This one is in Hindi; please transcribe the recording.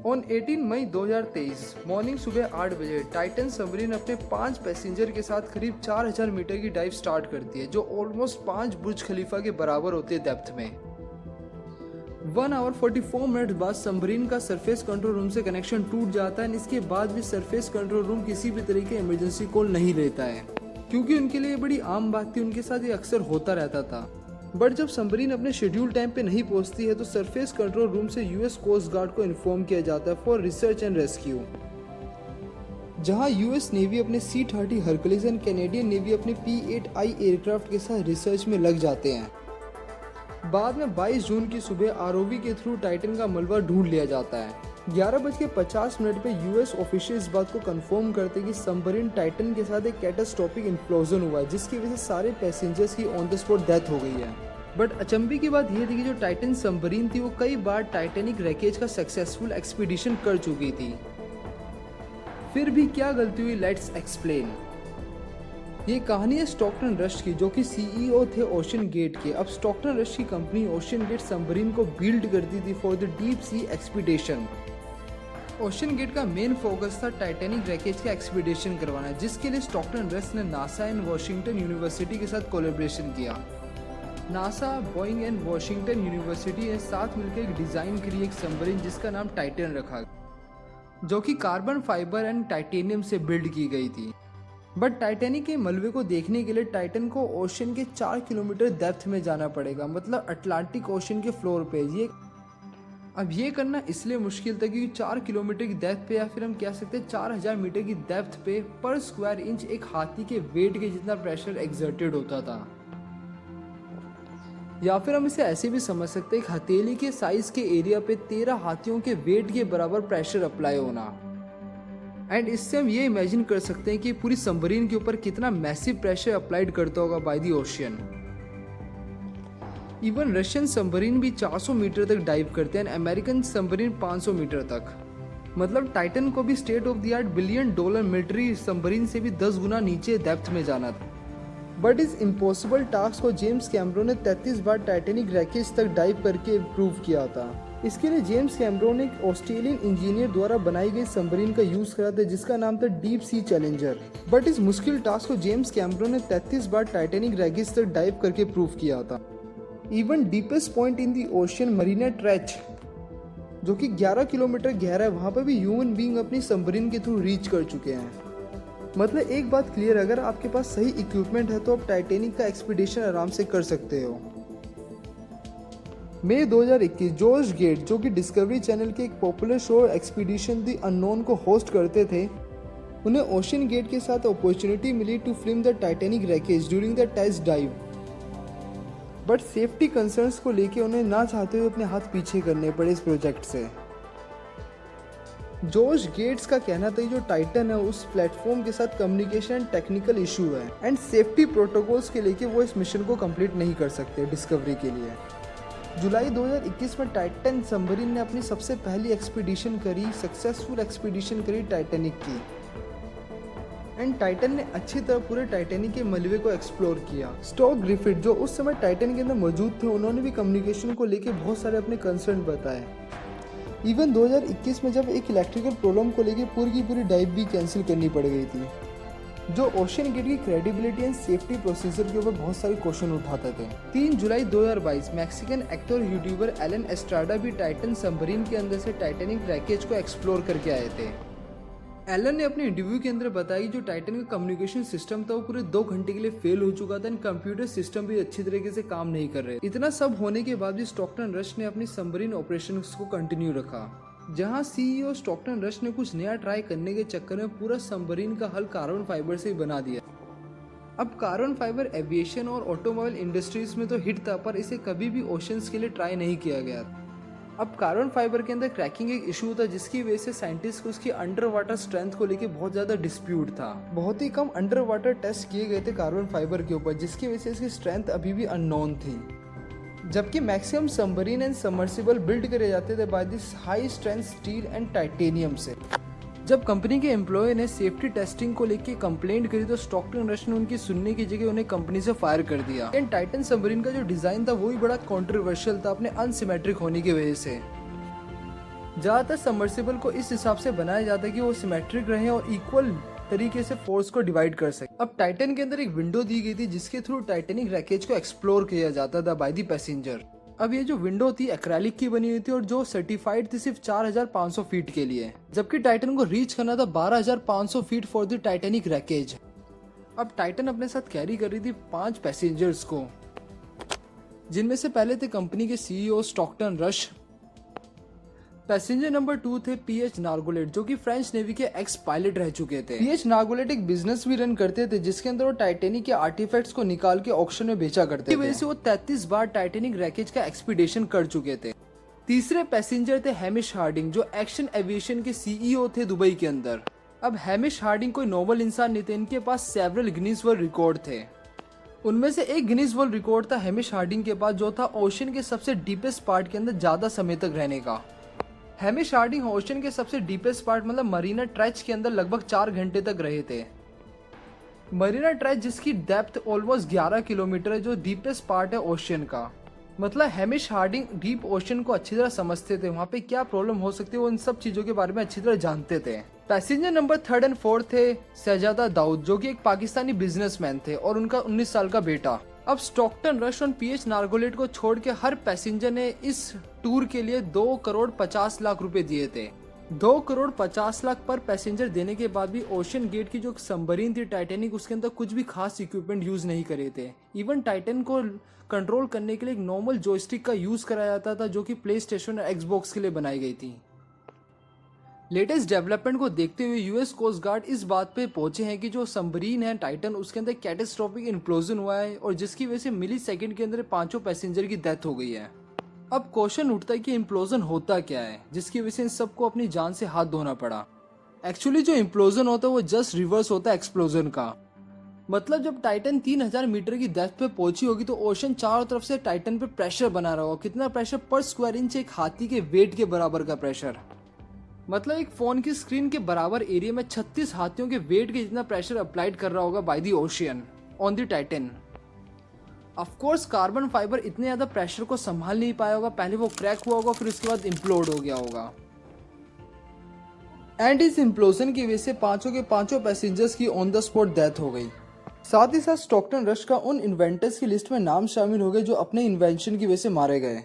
ऑन 18 मई 2023 मॉर्निंग सुबह 8 बजे टाइटन सबमरीन अपने 5 पैसेंजर के साथ करीब 4000 मीटर की डाइव स्टार्ट करती है, जो ऑलमोस्ट 5 बुर्ज खलीफा के बराबर होती है डेप्थ में। 1 आवर 44 मिनट बाद सबमरीन का सरफेस कंट्रोल रूम से कनेक्शन टूट जाता है। इसके बाद भी सरफेस कंट्रोल रूम किसी भी तरह के इमरजेंसी कॉल नहीं लेता है, क्योंकि उनके लिए बड़ी आम बात थी, उनके साथ ये अक्सर होता रहता था। बट जब सबमरीन अपने शेड्यूल टाइम पे नहीं पहुंचती है तो सरफेस कंट्रोल रूम से यूएस कोस्ट गार्ड को इन्फॉर्म किया जाता है फॉर रिसर्च एंड रेस्क्यू, जहां यूएस नेवी अपने C-30 Hercules and Canadian navy अपने P-8I एयरक्राफ्ट के साथ रिसर्च में लग जाते हैं। बाद में 22 जून की सुबह ROV के थ्रू टाइटन का मलबा ढूंढ लिया जाता है। 11:50 पे यूएस ऑफिशियल इस बात को कंफर्म करते कि सबमरीन टाइटन के साथ एक कैटास्ट्रोफिक इन्फ्लोजन हुआ है, जिसकी वजह से सारे पैसेंजर्स की ऑन द स्पॉट डेथ हो गई है। बट अचंभे की बात यह थी कि जो टाइटन सबमरीन थी वो कई बार टाइटैनिक रैकेज का सक्सेसफुल एक्सपीडिशन कर चुकी थी। फिर भी क्या गलती हुई, लेट्स एक्सप्लेन। ये कहानी है स्टॉकटन रश की, जो कि CEO थे ओशन गेट के। अब स्टॉकटन रश की कंपनी ओशन गेट सबमरीन को बिल्ड करती थी for the deep sea expedition. OceanGate का मेन फोकस था टाइटैनिक रैकेज का एक्सपीडिशन करवाना, जिसके लिए स्टॉकटन रश ने नासा एंड वॉशिंगटन यूनिवर्सिटी के साथ कोलैबोरेशन किया। NASA, Boeing and Washington University ने साथ मिलकर एक डिजाइन करी, एक सबमरीन जिसका नाम टाइटन रखा, जो कि कार्बन फाइबर एंड टाइटेनियम से बिल्ड की गई थी। बट टाइटैनिक के मलबे को देखने के लिए टाइटन को ओशन के 4 किलोमीटर डेप्थ में जाना पड़ेगा, मतलब अटलांटिक ओशन के फ्लोर पे। अब ये करना इसलिए मुश्किल था क्योंकि 4 किलोमीटर की डेप्थ पे, या फिर हम कह सकते हैं 4000 मीटर की डेप्थ पे, पर स्क्वायर इंच एक हाथी के वेट के जितना प्रेशर एक्सर्टेड होता था। या फिर हम इसे ऐसे भी समझ सकते हैं, एक हथेली के साइज के एरिया पे 13 हाथियों के वेट के बराबर प्रेशर अप्लाई होना। एंड इससे हम ये इमेजिन कर सकते हैं कि पूरी सबमरीन के ऊपर कितना मैसिव प्रेशर अप्लाइड करता होगा by the ocean. Even Russian submarine भी 400 मीटर तक डाइव करते हैं, अमेरिकन सबमरीन 500 मीटर तक। मतलब टाइटन को भी state of the art $1 billion military submarine से भी 10 गुना नीचे डेप्थ में जाना था। बट इस इम्पॉसिबल टास्क को जेम्स कैमरॉन ने 33 बार टाइटैनिक रैकेज तक डाइव करके प्रूव किया था। इसके लिए जेम्स कैमरॉन ने एक ऑस्ट्रेलियन इंजीनियर द्वारा बनाई गई सबमरीन का यूज करा था, जिसका नाम था डीप सी चैलेंजर। बट इस मुश्किल टास्क को जेम्स कैमरॉन ने 33 बार टाइटैनिक रैकेज तक डाइव करके प्रूव किया था। Even deepest point in the ocean, Marina trench, जो कि 11 किलोमीटर गहरा है, वहां पर भी ह्यूमन बीइंग अपनी सबमरीन के थ्रू रीच कर चुके हैं। मतलब एक बात क्लियर, अगर आपके पास सही इक्विपमेंट है तो आप टाइटैनिक का एक्सपीडिशन आराम से कर सकते हो। मई 2021 जॉर्ज गेट, जो कि डिस्कवरी चैनल के एक popular show expedition the unknown को होस्ट करते थे, उन्हें ओशन गेट के साथ अपॉर्चुनिटी मिली to film the Titanic wreckage during the test dive. But safety concerns को लेके उन्हें ना चाहते हुए अपने हाथ पीछे करने पड़े इस प्रोजेक्ट से। जॉर्ज गेट्स का कहना था जो टाइटन है उस प्लेटफॉर्म के साथ कम्युनिकेशन एंड टेक्निकल इशू है एंड सेफ्टी प्रोटोकॉल्स के लेके वो इस मिशन को कंप्लीट नहीं कर सकते डिस्कवरी के लिए। जुलाई 2021 में टाइटन सबमरीन ने अपनी सबसे पहली एक्सपीडिशन करी, सक्सेसफुल एक्सपीडिशन करी टाइटैनिक की। एंड टाइटन ने अच्छी तरह पूरे टाइटैनिक के मलबे को एक्सप्लोर किया। स्टॉक ग्रिफिथ, जो उस समय टाइटन के अंदर मौजूद थे, उन्होंने भी कम्युनिकेशन को लेके बहुत सारे अपने कंसर्न बताए। इवन 2021 में जब एक इलेक्ट्रिकल प्रॉब्लम को लेके पूरी की पूरी डाइव भी कैंसिल करनी पड़ गई थी, जो ओशन गेट की क्रेडिबिलिटी एंड सेफ्टी प्रोसीजर के ऊपर बहुत सारे क्वेश्चन उठाते थे। 3 जुलाई 2022 Mexican actor YouTuber Alan Estrada भी टाइटन सबमरीन के अंदर से टाइटैनिक रैकेज को एक्सप्लोर करके आए थे। एलन ने अपने इंटरव्यू के अंदर बताया जो टाइटन का कम्युनिकेशन सिस्टम था वो पूरे 2 घंटे के लिए फेल हो चुका था, कंप्यूटर सिस्टम भी अच्छी तरीके से काम नहीं कर रहे। इतना सब होने के बाद भी स्टॉकटन रश ने अपनी सबमरीन ऑपरेशंस को कंटिन्यू रखा, जहां CEO स्टॉकटन रश ने कुछ नया ट्राई करने के चक्कर में पूरा सबमरीन का हल कार्बन फाइबर से ही बना दिया। अब कार्बन फाइबर एविएशन और ऑटोमोबाइल इंडस्ट्रीज में तो हिट था, पर इसे कभी भी ओशंस के लिए ट्राई नहीं किया गया। अब कार्बन फाइबर के अंदर क्रैकिंग एक इशू था, जिसकी वजह से साइंटिस्ट को उसकी अंडर वाटर स्ट्रेंथ को लेके बहुत ज़्यादा डिस्प्यूट था। बहुत ही कम अंडर वाटर टेस्ट किए गए थे कार्बन फाइबर के ऊपर, जिसकी वजह से इसकी स्ट्रेंथ अभी भी अननोन थी। जबकि maximum submarine and submersible build करे जाते थे by this high strength steel and titanium से। जब कंपनी के एम्प्लॉय ने सेफ्टी टेस्टिंग को लेकर कंप्लेंट करी तो स्टॉकटन रश ने उनकी सुनने की जगह उन्हें कंपनी से फायर कर दिया। एंड टाइटन सबमरीन का जो डिजाइन था वो भी बड़ा कंट्रोवर्शियल था अपने अनसिमेट्रिक होने की वजह से। ज़्यादातर सबमर्सिबल को इस हिसाब से बनाया जाता है कि वो सिमेट्रिक रहे और इक्वल तरीके से फोर्स को डिवाइड कर सके। अब टाइटन के अंदर एक विंडो दी गई थी जिसके थ्रू टाइटेनिक रैकेज को एक्सप्लोर किया जाता था बाय द पैसेंजर। अब ये जो विंडो थी एक्रेलिक की बनी हुई थी और जो सर्टिफाइड थी सिर्फ 4500 फीट के लिए, जबकि टाइटन को रीच करना था 12500 feet for the Titanic wreckage. अब टाइटन अपने साथ कैरी कर रही थी 5 पैसेंजर्स को, जिनमें से पहले थे कंपनी के CEO Stockton rush. Passenger number 2 थे पीएच नार्गोलेट, जो कि फ्रेंच नेवी के एक्स पायलट रह चुके थे। पीएच नार्गोलेट एक बिजनेस भी रन करते थे जिसके अंदर वो टाइटेनिक के आर्टिफैक्ट्स को निकाल के ऑक्शन में बेचा करते थे। वजह से वो 33 बार टाइटेनिक रैकेज का एक्सपीडिशन कर चुके थे। तीसरे पैसेंजर थे हैमिश हार्डिंग, जो एक्शन एविएशन के सीईओ थे दुबई के अंदर। अब हैमिश हार्डिंग कोई नॉर्मल इंसान नहीं थे, इनके पास सेवरल गिनीज वर्ल्ड रिकॉर्ड थे। उनमें से एक गिनीज वर्ल्ड रिकॉर्ड था हैमिश हार्डिंग के पास, जो था ओशन के सबसे डीपेस्ट पार्ट के अंदर ज्यादा समय तक रहने का। हैमिश हार्डिंग ओशन के सबसे डीपेस्ट पार्ट मतलब मरीना ट्रेच के अंदर लगभग 4 घंटे तक रहे थे। मरीना ट्रेच जिसकी डेप्थ ऑलमोस्ट 11 किलोमीटर है, जो डीपेस्ट पार्ट है ओशन का। मतलब हैमिश हार्डिंग डीप ओशन को अच्छी तरह समझते थे, वहाँ पे क्या प्रॉब्लम हो सकती है वो इन सब चीजों के बारे में अच्छी तरह जानते थे। पैसेंजर नंबर 3 और 4 थे शहजादा दाऊद, जो कि एक पाकिस्तानी बिजनेसमैन थे और उनका 19 साल का बेटा। अब स्टॉकटन रश और पीएच नार्गोलेट को छोड़ के हर पैसेंजर ने इस टूर के लिए 2 करोड़ 50 लाख रुपए दिए थे। 2 करोड़ 50 लाख पर पैसेंजर देने के बाद भी ओशन गेट की जो सबमरीन थी टाइटेनिक, उसके अंदर कुछ भी खास इक्विपमेंट यूज नहीं करे थे। इवन टाइटन को कंट्रोल करने के लिए एक नॉर्मल जॉयस्टिक का यूज कराया जाता था, जो कि प्ले स्टेशन और एक्सबॉक्स के लिए बनाई गई थी। लेटेस्ट डेवलपमेंट को देखते हुए यूएस कोस्ट गार्ड इस बात पे पहुंचे हैं कि जो सबमरीन है टाइटन, उसके अंदर कैटास्ट्रोफिक इम्प्लोजन हुआ है और जिसकी वजह से मिली सेकेंड के अंदर 5 पैसेंजर की डेथ हो गई है। अब क्वेश्चन उठता है कि इम्प्लोजन होता क्या है, जिसकी वजह से इन सबको अपनी जान से हाथ धोना पड़ा। एक्चुअली जो इम्प्लोजन होता है वो जस्ट रिवर्स होता है एक्सप्लोजन का। मतलब जब टाइटन 3000 मीटर की डेप्थ पे पहुंची होगी तो ओशन चारों तरफ से टाइटन पे प्रेशर बना रहा होगा। कितना प्रेशर? पर स्क्वायर इंच एक हाथी के वेट के बराबर का प्रेशर। मतलब एक फोन की स्क्रीन के बराबर एरिया में 36 हाथियों के वेट के जितना प्रेशर अप्लाइड कर रहा होगा by the ocean on the Titan. Of course carbon fibre इतने ज्यादा प्रेशर को संभाल नहीं पाया होगा, पहले वो क्रैक हुआ होगा फिर उसके बाद इम्प्लोड हो गया होगा। एंड इस इम्प्लोजन की वजह से 5 के 5 पैसेंजर्स की ऑन द स्पॉट डेथ हो गई। साथ ही साथ स्टॉकटन रश का उन इन्वेंटर्स की लिस्ट में नाम शामिल हो गए जो अपने इन्वेंशन की वजह से मारे गए।